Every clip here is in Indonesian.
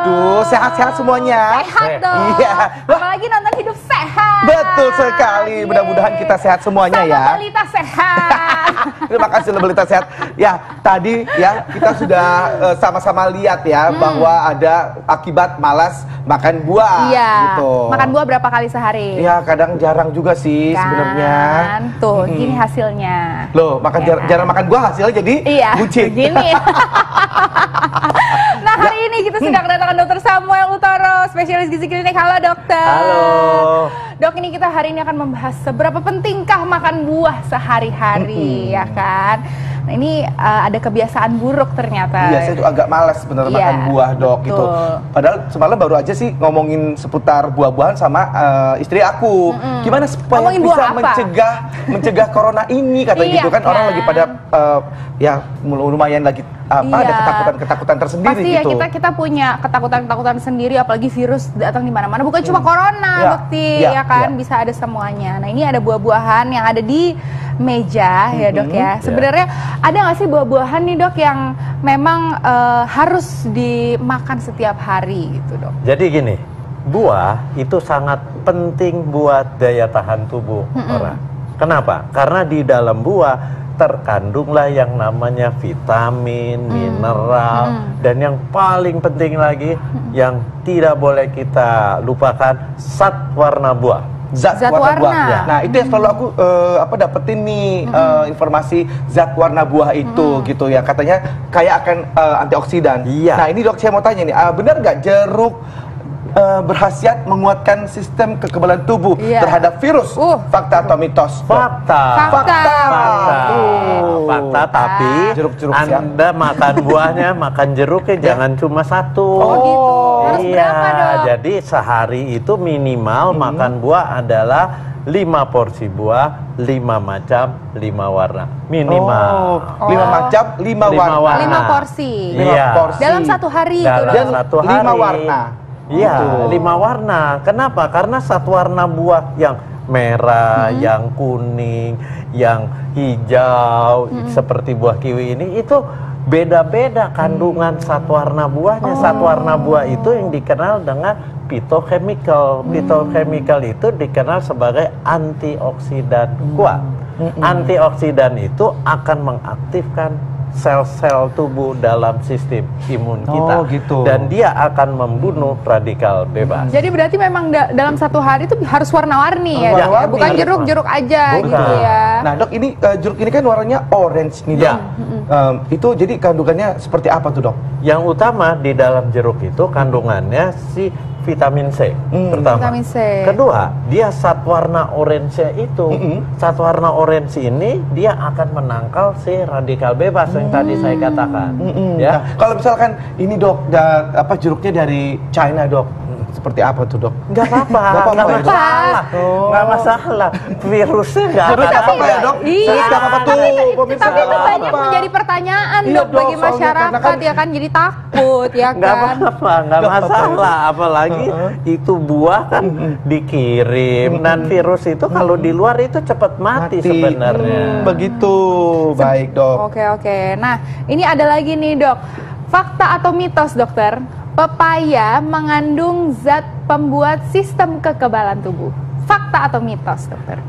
Waduh, sehat-sehat semuanya. Sehat dong. Iya. Apalagi nonton Hidup Sehat. Betul sekali. Mudah-mudahan kita sehat semuanya sama ya. balita sehat. Terima kasih Balita Sehat. Ya, tadi ya kita sudah sama-sama lihat ya bahwa ada akibat malas makan buah Iya. gitu. Makan buah berapa kali sehari? Ya, kadang jarang juga sih sebenarnya. Tuh, gini hasilnya. Loh, makan Ya kan? jarang makan buah hasilnya jadi Iya, buncit. gini. Nah, hari ini kita sudah kedatangan Dr. Samuel Utoro, spesialis gizi klinik. Halo, dokter. Halo. Dok, ini kita hari ini akan membahas seberapa pentingkah makan buah sehari-hari, ya kan? Nah, ini ada kebiasaan buruk ternyata. Iya, saya tuh agak malas bener Iya, makan buah, Dok, betul. gitu. Padahal semalam baru aja sih ngomongin seputar buah-buahan sama istri aku. Gimana supaya Ngomongin buah bisa apa? mencegah corona ini katanya Iya, gitu kan. Orang kan? lagi pada ya lumayan lagi ada Iya. ketakutan tersendiri Pasti gitu. ya kita punya ketakutan sendiri, apalagi virus datang di mana-mana. Bukan cuma corona, Ya, Bekti, ya, ya kan, ya. bisa ada semuanya. Nah, ini ada buah-buahan yang ada di meja ya, Dok ya. Sebenarnya ada nggak sih buah-buahan nih, Dok, yang memang harus dimakan setiap hari gitu, Dok? Jadi gini, buah itu sangat penting buat daya tahan tubuh orang. Kenapa? Karena di dalam buah terkandunglah yang namanya vitamin, mineral, dan yang paling penting lagi yang tidak boleh kita lupakan, zat warna buah. Zat Zat warna buah. warna. Nah, itu yang selalu aku dapetin nih informasi zat warna buah itu gitu ya. Katanya kayak akan antioksidan. Iya. Nah, ini Dok, saya mau tanya nih, benar nggak jeruk berkhasiat menguatkan sistem kekebalan tubuh terhadap virus? Fakta atau mitos? Dok? Fakta. Fakta. Fakta, tapi Jeruk-jeruk Anda makan buahnya, makan jeruknya jangan cuma satu. Oh, gitu. Harus Iya, berapa, Dok? jadi sehari itu minimal makan buah adalah 5 porsi buah, 5 macam, 5 warna. Minimal. Oh, 5 macam, 5 Lima warna. 5 porsi. 5 Iya. porsi. Dalam satu hari itu, Dalam Dok. Dan satu 5 hari. warna. Iya, Betul. 5 warna. Kenapa? Karena satu warna buah yang merah, yang kuning, yang hijau, seperti buah kiwi ini, itu beda-beda kandungan satu warna buahnya. Satu warna buah itu yang dikenal dengan phytochemical. Phytochemical itu dikenal sebagai antioksidan kuat. Antioksidan itu akan mengaktifkan sel-sel tubuh dalam sistem imun kita. Oh, gitu. Dan dia akan membunuh radikal bebas. Jadi berarti memang dalam satu hari itu harus warna-warni ya, Dok, ya? Warna-warni. Bukan jeruk-jeruk aja Bukan. gitu ya. Nah, Dok, ini jeruk ini kan warnanya orange nih, Dok. Ya. Itu jadi kandungannya seperti apa tuh, Dok? Yang utama di dalam jeruk itu kandungannya si vitamin C pertama. Vitamin C. Kedua, dia zat warna orange itu. Zat warna orange ini dia akan menangkal si radikal bebas yang tadi saya katakan. Ya. Nah, kalau misalkan ini, Dok, jeruknya dari China, Dok. Seperti apa tuh, Dok? Nggak apa-apa, Nggak apa-apa nggak ya, Dok? masalah, nggak masalah. Virusnya nggak Virus akan nggak apa-apa ya, Dok? Iya. Virus nggak apa-apa tuh, pemirsa. Tapi itu Nggak banyak apa-apa. menjadi pertanyaan, Iya, Dok, Dok, bagi soalnya masyarakat karena kan- ya kan, jadi takut ya nggak kan. apa-apa, nggak masalah. Apalagi itu buah kan dikirim dan virus itu kalau di luar itu cepat mati sebenarnya. Begitu. Baik, Dok. Oke. Nah, ini ada lagi nih, Dok. Fakta atau mitos, dokter? Pepaya mengandung zat pembuat sistem kekebalan tubuh. Fakta atau mitos, dokter?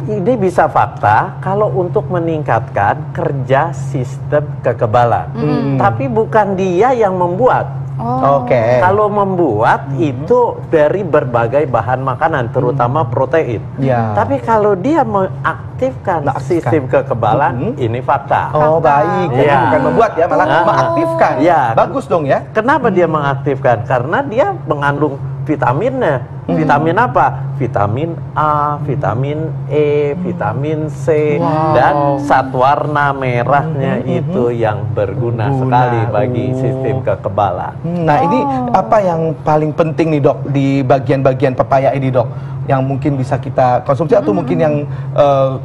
Ini bisa fakta kalau untuk meningkatkan kerja sistem kekebalan. Tapi bukan dia yang membuat. Oh. Oke. Kalau membuat itu dari berbagai bahan makanan, terutama protein. Ya. Tapi kalau dia mengaktifkan sistem kekebalan, ini fakta. Oh, baik. Jadi Iya. bukan membuat ya, malah Oh. mengaktifkan. Iya. Bagus dong ya. Kenapa dia mengaktifkan? Karena dia mengandung vitaminnya. Vitamin apa? Vitamin A, vitamin E, vitamin C, dan zat warna merahnya itu yang berguna sekali bagi sistem kekebalan. Nah, ini apa yang paling penting nih, Dok, di bagian-bagian pepaya ini, Dok? Yang mungkin bisa kita konsumsi atau mungkin yang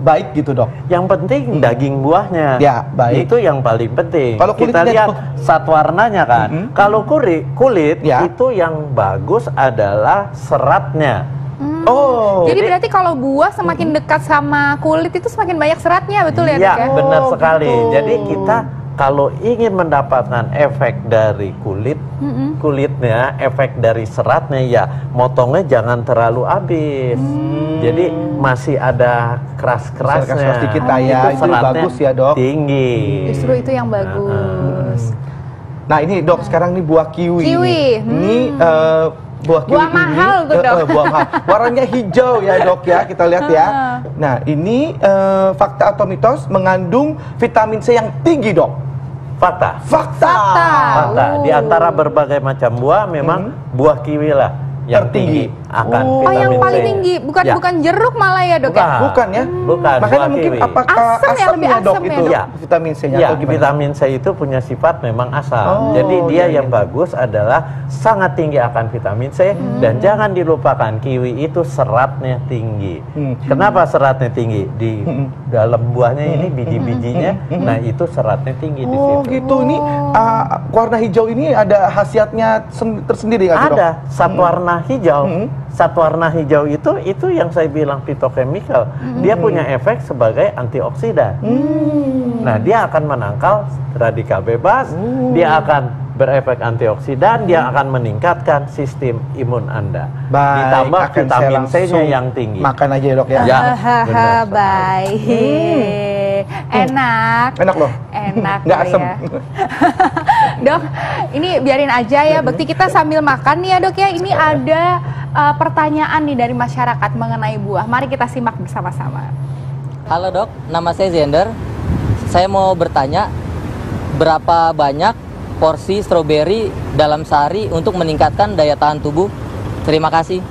baik gitu, Dok? Yang penting daging buahnya. Ya, baik. Itu yang paling penting. Kalau kita kulitnya, lihat Dok? zat warnanya kan. Kalau kulit Ya. itu yang bagus adalah seratnya. Oh. Jadi berarti kalau buah semakin dekat sama kulit itu semakin banyak seratnya, betul ya, Iya, Dok ya? benar Oh, sekali. gitu. Jadi kita kalau ingin mendapatkan efek dari kulitnya, efek dari seratnya, ya motongnya jangan terlalu habis. Jadi masih ada keras-kerasnya. Keras sedikit ya, itu seratnya bagus ya, Dok. Tinggi. Justru itu yang bagus. Nah ini Dok, sekarang nih buah kiwi. Ini buah kiwi Buah mahal tuh, Dok. Buah mahal. Warnanya hijau ya, Dok ya. Kita lihat ya. Nah, ini fakta atau mitos mengandung vitamin C yang tinggi, Dok. Fakta. Fakta. Di antara berbagai macam buah, memang buah kiwi lah yang tinggi akan Oh, vitamin yang C. paling tinggi, bukan jeruk malah ya, Dok ya? Bukan ya? Bukan. Makanya buah mungkin kiwi. apakah Asam ya, lebih asamnya, Dok, asam ya, itu Dok? vitamin C-nya Ya, atau gimana? vitamin C itu punya sifat memang asam. Oh, Jadi dia iya, yang iya. bagus adalah sangat tinggi akan vitamin C, dan jangan dilupakan kiwi itu seratnya tinggi. Kenapa seratnya tinggi? Di dalam buahnya ini biji-bijinya, nah itu seratnya tinggi di Oh situ. gitu, ini warna hijau ini ada khasiatnya tersendiri nggak, Dok? Ada satwarna hijau. Satwarna hijau itu yang saya bilang fitochemical. Dia punya efek sebagai antioksidan. Nah, dia akan menangkal radikal bebas, dia akan berefek antioksidan, dia akan meningkatkan sistem imun Anda. Baik, Ditambah akan saya vitamin C-nya langsung yang tinggi. makan aja ya, Dok ya. Ya, Hahaha, benar sekali. baik. Enak. Enak loh. Enak Nggak loh asem. ya. Dok, ini biarin aja ya. Bekti kita sambil makan nih ya, Dok ya. Ini ada pertanyaan nih dari masyarakat mengenai buah. Mari kita simak bersama-sama. Halo Dok, nama saya Zender. Saya mau bertanya, berapa banyak porsi stroberi dalam sehari untuk meningkatkan daya tahan tubuh? Terima kasih.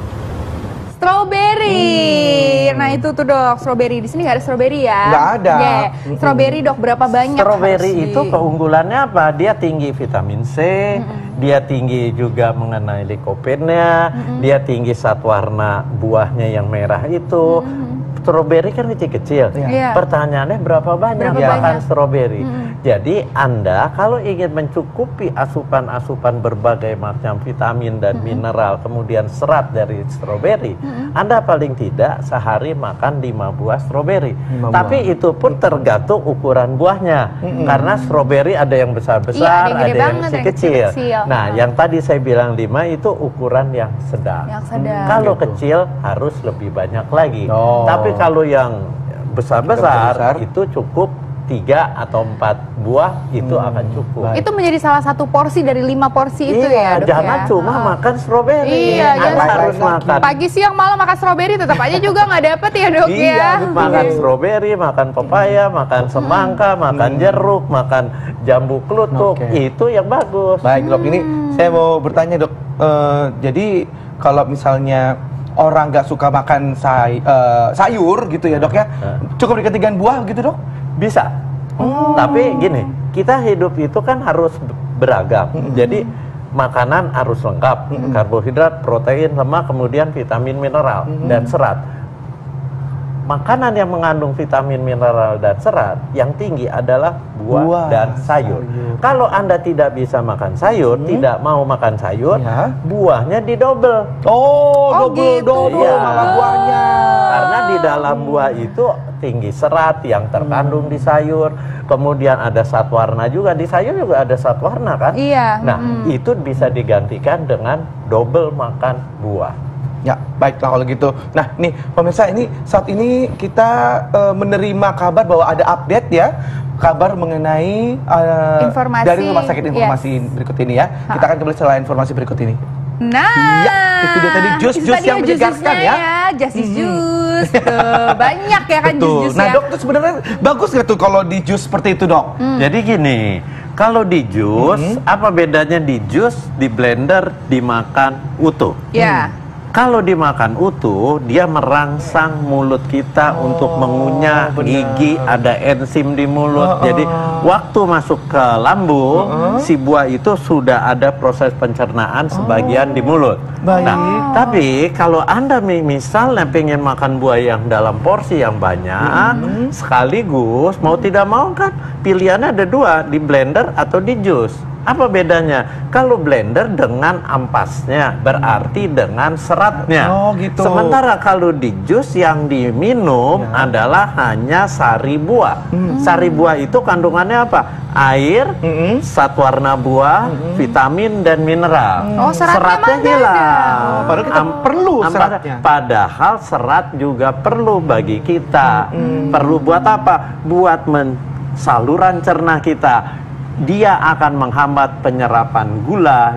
Strawberry. Nah itu tuh, Dok, strawberry. Di sini nggak ada strawberry ya? Nggak ada. Oke. Strawberry, Dok, berapa banyak? Strawberry harus itu keunggulannya apa? Dia tinggi vitamin C, dia tinggi juga mengenai likopennya, dia tinggi satwarna buahnya yang merah itu. Strawberry kan kecil-kecil. Iya. Pertanyaannya berapa banyak Berapa makan banyak? strawberry? Jadi Anda kalau ingin mencukupi asupan-asupan berbagai macam vitamin dan mineral, kemudian serat dari strawberry, Anda paling tidak sehari makan 5 buah strawberry. 5 Tapi buah. itu pun tergantung ukuran buahnya. Karena strawberry ada yang Iya, besar-besar, ada yang gede ada yang banget, ada yang kecil-kecil. kecil-kecil. Nah, yang tadi saya bilang 5 itu ukuran yang sedang. Yang sedang. Kalau Gitu. kecil harus lebih banyak lagi. Oh. Tapi kalau yang besar-besar Besar. itu cukup 3 atau 4 buah itu akan cukup. Baik. Itu menjadi salah satu porsi dari 5 porsi itu ya, Dok, jangan ya? cuma makan strawberry. Iya, Anda jangan harus lain-lain makan. Pagi, siang, malam makan strawberry tetap aja juga nggak dapet ya, Dok Iya, ya? makan strawberry, makan pepaya, makan semangka, makan jeruk, makan jambu klutuk, Oke. itu yang bagus. Baik, Dok, ini saya mau bertanya, Dok. Jadi kalau misalnya orang nggak suka makan sayur gitu ya, Dok ya, cukup diketikan buah gitu, Dok? Bisa. Tapi gini, kita hidup itu kan harus beragam. Jadi makanan harus lengkap, karbohidrat, protein, lemak, kemudian vitamin, mineral dan serat. Makanan yang mengandung vitamin, mineral dan serat yang tinggi adalah buah dan sayur. Kalau Anda tidak bisa makan sayur, tidak mau makan sayur, Ya. buahnya didobel. Oh, gitu. double Iya. malah buahnya. Karena di dalam buah itu tinggi serat yang terkandung di sayur. Kemudian ada satwarna juga, di sayur juga ada satwarna kan? Iya. Nah, itu bisa digantikan dengan double makan buah. Ya, baiklah kalau gitu. Nah, nih pemirsa, ini saat ini kita menerima kabar bahwa ada update ya, kabar mengenai Informasi, dari rumah sakit informasi berikut ini ya. Kita akan kembali setelah informasi berikut ini. Nah, Ya, itu dia tadi jus-jus yang menyegarkan ya. Juice jus. Tuh, banyak ya kan Betul. jus-jus Nah, ya. Dok, itu sebenarnya bagus nggak tuh kalau di jus seperti itu, Dok? Jadi gini, kalau di jus, apa bedanya di jus, di blender, dimakan utuh? Ya. Kalau dimakan utuh, dia merangsang mulut kita untuk mengunyah gigi, ada enzim di mulut. Jadi waktu masuk ke lambung, si buah itu sudah ada proses pencernaan sebagian di mulut. Baik. Nah, tapi kalau Anda misalnya pengen makan buah yang dalam porsi yang banyak, sekaligus mau tidak mau kan pilihannya ada 2, di blender atau di jus. Apa bedanya? Kalau blender dengan ampasnya, berarti dengan seratnya. Oh, gitu. Sementara kalau di jus yang diminum adalah hanya sari buah. Sari buah itu kandungannya apa? Air, zat warna buah, vitamin dan mineral. Oh, seratnya hilang. Padahal kita perlu seratnya. Padahal serat juga perlu bagi kita. Perlu buat apa? Buat saluran cerna kita. Dia akan menghambat penyerapan gula,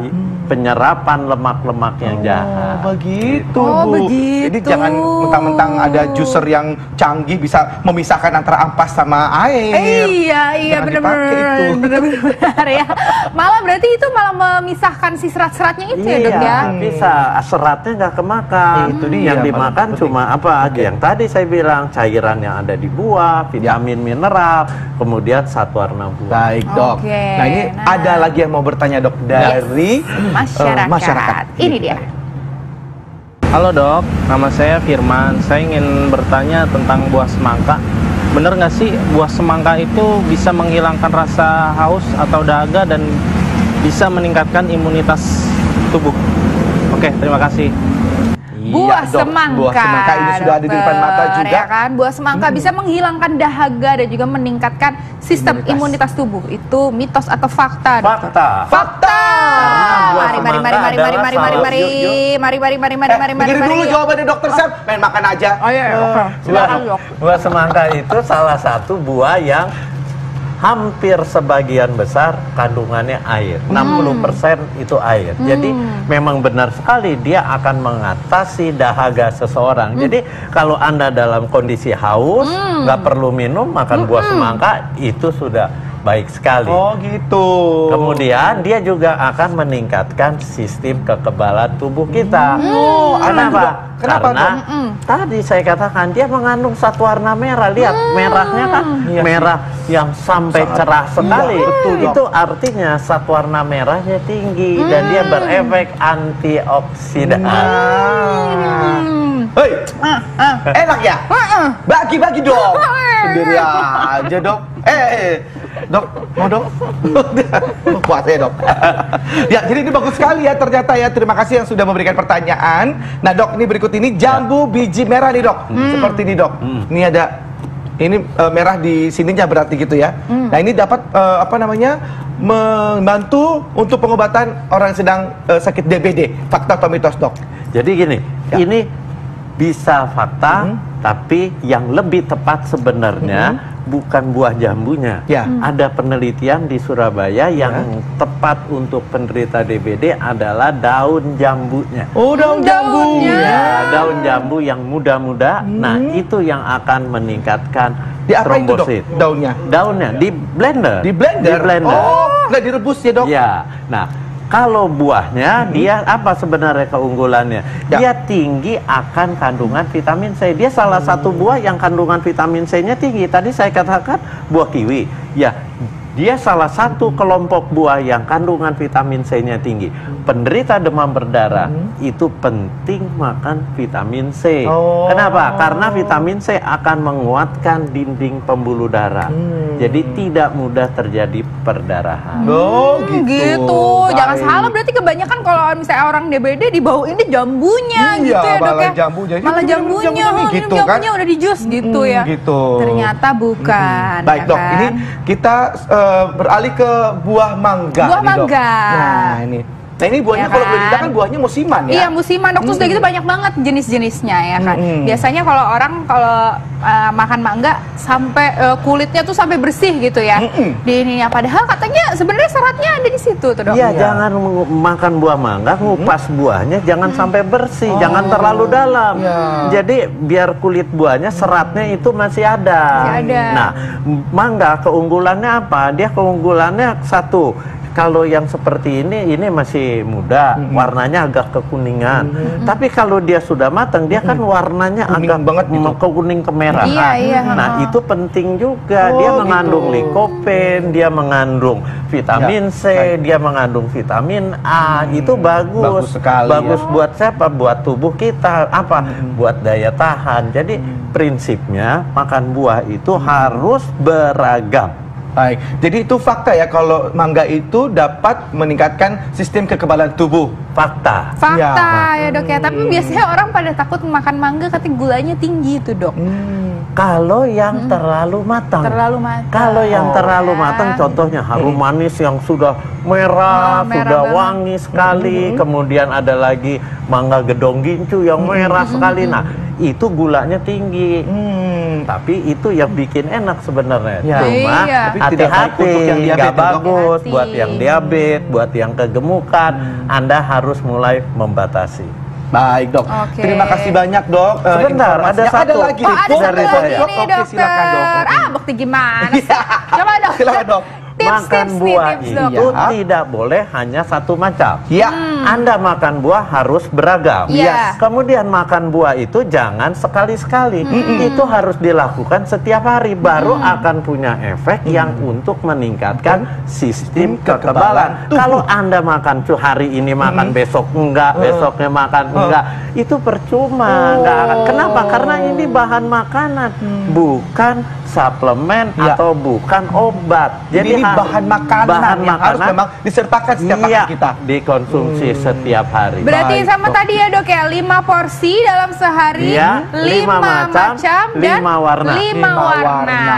penyerapan lemak-lemak yang jahat. Begitu, Oh, Bu. begitu. Jadi jangan mentang-mentang ada juicer yang canggih bisa memisahkan antara ampas sama air. Iya, Jangan dipakai itu. benar ya. Malah berarti itu malah memisahkan si serat-seratnya itu ya, Dok ya. Bisa. Seratnya nggak kemakan. Itu dia, Yang dimakan penting. cuma apa? Yang tadi saya bilang cairan yang ada di buah, vitamin, mineral, kemudian zat warna buah. Baik, Dok. Oke, Nah, ini nah. ada lagi yang mau bertanya, Dok, dari Masyarakat. Ini dia. Halo dok, nama saya Firman. Saya ingin bertanya tentang buah semangka. Bener nggak sih buah semangka itu bisa menghilangkan rasa haus atau dahaga dan bisa meningkatkan imunitas tubuh? Oke, terima kasih. Buah Iya, Dok. semangka. Buah semangka ini sudah ada di depan mata dokter, juga. ya kan? Buah semangka bisa menghilangkan dahaga dan juga meningkatkan sistem imunitas tubuh. Itu mitos atau fakta? Dokter? Fakta. Fakta. buah Mari semangka adalah mari Dengerin dulu jawabannya Dokter Sam. Main makan aja. Oh iya, oke. Silakan, Dok. Buah semangka itu salah satu buah yang hampir sebagian besar kandungannya air. 60% itu air. Jadi memang benar sekali dia akan mengatasi dahaga seseorang. Jadi kalau Anda dalam kondisi haus, nggak perlu minum, makan buah semangka itu sudah baik sekali. Oh, gitu. Kemudian dia juga akan meningkatkan sistem kekebalan tubuh kita. Kenapa? Kenapa, Karena tadi saya katakan dia mengandung zat warna merah. Lihat merahnya kan Iya sih. merah yang sampai cerah sekali. Iya, betul, Dok. Itu artinya zat warna merahnya tinggi dan dia berefek antioksidan. Hei, enak ya? Bagi-bagi dong. Sendiri aja, Dok. Dok, mau dok? Puasa ya, Dok. Ya, jadi ini bagus sekali ya ternyata ya. Terima kasih yang sudah memberikan pertanyaan. Nah, Dok, ini berikut ini jambu biji merah nih, Dok. Seperti ini, Dok. Ini ada merah di sininya berarti gitu ya. Nah, ini dapat membantu untuk pengobatan orang yang sedang sakit DBD. Fakta atau mitos, Dok? Jadi gini, Ya. ini bisa fakta, tapi yang lebih tepat sebenarnya bukan buah jambunya. Ya. Ada penelitian di Surabaya yang tepat untuk penderita DBD adalah daun jambunya. Oh, daun jambu. Ya, daun jambu yang muda-muda. Nah, itu yang akan meningkatkan Di apa itu, Dok? trombosit. Daunnya? Daunnya di blender. Di blender? Di blender. Oh, nggak direbus ya, Dok? Ya. Nah, kalau buahnya dia apa sebenarnya keunggulannya? Ya. Dia tinggi akan kandungan vitamin C. Dia salah satu buah yang kandungan vitamin C-nya tinggi. Tadi saya katakan buah kiwi. Ya, dia salah satu kelompok buah yang kandungan vitamin C-nya tinggi. Penderita demam berdarah itu penting makan vitamin C. Oh. Kenapa? Karena vitamin C akan menguatkan dinding pembuluh darah. Jadi tidak mudah terjadi perdarahan. Oh, gitu. Gitu. Jangan Baik. salah, berarti kebanyakan kalau misalnya orang DBD dibawain ini jambunya Iya, gitu ya, Dok malah ya. jambu. Jadi Malah minum jambunya, jambunya nih, gitu kan. jambunya udah di jus gitu ya. Gitu. Ternyata bukan. Baik, ya Dok. kan? Ini kita beralih ke buah mangga. Buah nih, Dok. mangga. Nah, ini. Nah, ini buahnya Ya kalau boleh kan? dikatakan buahnya musiman ya. Iya, musiman, Dok. Terus udah gitu banyak banget jenis-jenisnya ya kan. Biasanya kalau orang makan mangga sampai kulitnya tuh sampai bersih gitu ya. Di ininya, padahal katanya sebenarnya seratnya ada di situ tuh, Dok. Iya, jangan makan buah mangga, ngupas buahnya jangan sampai bersih, jangan terlalu dalam. Iya. Jadi biar kulit buahnya seratnya itu masih ada. Masih ada. Nah, mangga keunggulannya apa? Dia keunggulannya satu. Kalau yang seperti ini masih muda, warnanya agak kekuningan. Tapi kalau dia sudah matang, dia kan warnanya Kuning agak banget gitu. kekuning kemerahan. Iya, iya. Nah, itu penting juga. Oh, Dia mengandung gitu. likopen, dia mengandung vitamin C, baik. dia mengandung vitamin A. Itu bagus. Bagus sekali, Bagus ya. buat siapa? Buat tubuh kita. Apa? Buat daya tahan. Jadi prinsipnya makan buah itu harus beragam. Baik, jadi itu fakta ya kalau mangga itu dapat meningkatkan sistem kekebalan tubuh. Fakta. Fakta ya dok ya, tapi biasanya orang pada takut makan mangga katanya gulanya tinggi itu dok. Kalau yang terlalu matang. Terlalu matang. Kalau yang terlalu ya. matang, contohnya harum manis yang sudah merah, merah sudah banget. wangi sekali. Kemudian ada lagi mangga gedong gincu yang merah sekali. Nah, itu gulanya tinggi. Tapi itu yang bikin enak sebenarnya. Ya. Cuma Iya. Tapi tidak baik hati-hati, untuk yang diabetes, nggak Dok. bagus Hati-hati. buat yang diabetes, buat yang kegemukan. Anda harus mulai membatasi. Baik dok, Oke. terima kasih banyak dok. Sebentar, ada informasinya. satu. Ada lagi Oh nih, ada Dok. satu dari lagi saya. nih Oke, dokter. silakan dok. Bukti gimana sih? Iya. Coba dok. Silakan dok. Makan buah itu Iya. tidak boleh hanya satu macam. Ya. Anda makan buah harus beragam. Iya. Kemudian makan buah itu jangan sekali-sekali. Itu harus dilakukan setiap hari. Baru akan punya efek yang untuk meningkatkan sistem kekebalan. tubuh. Kalau Anda makan hari ini makan, besok enggak, besoknya makan enggak, itu percuma. Enggak akan. Kenapa? Karena ini bahan makanan, bukan suplemen Ya. atau bukan obat. Jadi ini bahan makanan yang harus memang disertakan setiap makan kita. dikonsumsi setiap hari. Berarti Baik, sama Dok. tadi ya dok ya, 5 porsi dalam sehari, Iya, 5 5 macam, dan 5 warna. 5 warna.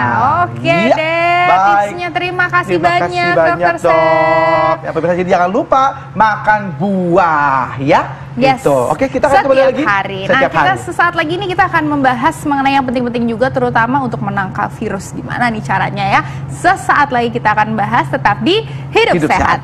Oke Iya, deh, baik. tipsnya terima kasih Terima banyak kasih banyak dokter Sep. dok. Ya, pemirsa, jadi jangan lupa makan buah ya. Yes. Gitu. Oke, kita akan kembali lagi hari. Nah, setiap kita hari. sesaat lagi nih kita akan membahas mengenai yang penting-penting juga, terutama untuk menangkal virus. Gimana nih caranya ya? Sesaat lagi kita akan bahas, tetap di Hidup Hidup Sehat. Sehat.